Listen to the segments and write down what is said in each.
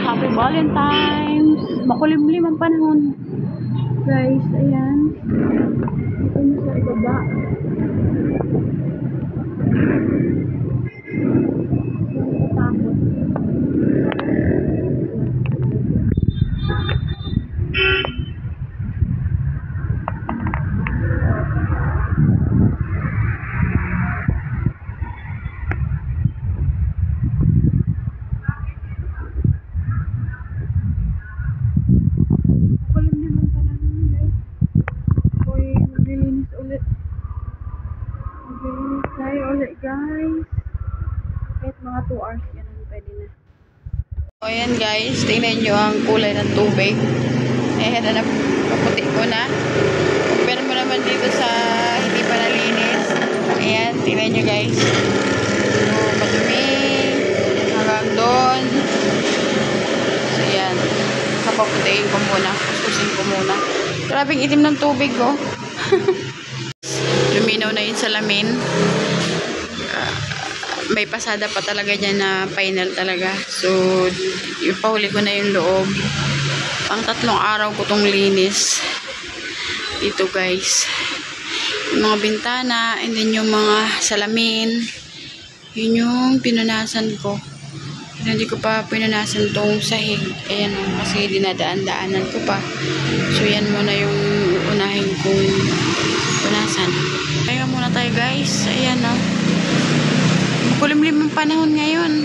Happy Valentine's! Makulimlim ang panahon. Guys, ayan. Ito na sa ibaba. Takot. Guys, kahit mga 2 hours yan, pwede na. O yan guys, tingnan nyo ang kulay ng tubig. Ayan na, paputi ko na. Compare mo naman dito sa hindi pa nalinis. Ayan, tingnan nyo guys. So, madumi hanggang doon. So yan, kapaputiin ko muna, kususin ko muna. Grabing itim ng tubig oh. Luminaw na yung salamin. May pasada pa talaga dyan na final talaga. So, ipahuli ko na yung loob. Pang 3 araw ko tong linis. Dito guys. Yung mga bintana, and then yung mga salamin. Yun yung pinunasan ko. Hindi ko pa pinunasan tong sahig. Ayan o, kasi dinadaan-daanan ko pa. So, yan muna yung unahin kong punasan. Kaya muna tayo guys. Ayan o. Kulimlim ang panahon ngayon.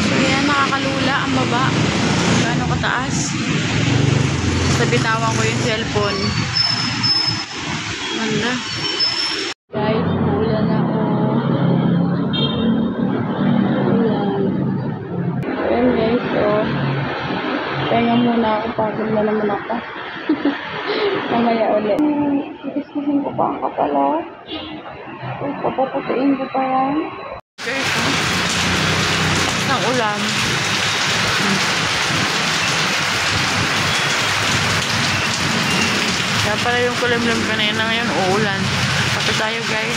So yan, nakakalula ang baba. Gaano kataas. Basta bitawan ko yung cellphone. Ganda. Guys, maulan na ako. Ayan guys, so pahinga muna ako. Pagod na naman ako. Mamaya ulit. Ikiskisin ko pa ang kapala. Papaputiin ko pa yan. Okay, ng ulan. Wala pala yung kulimlim kanina, ngayon uulan. Kape tayo guys.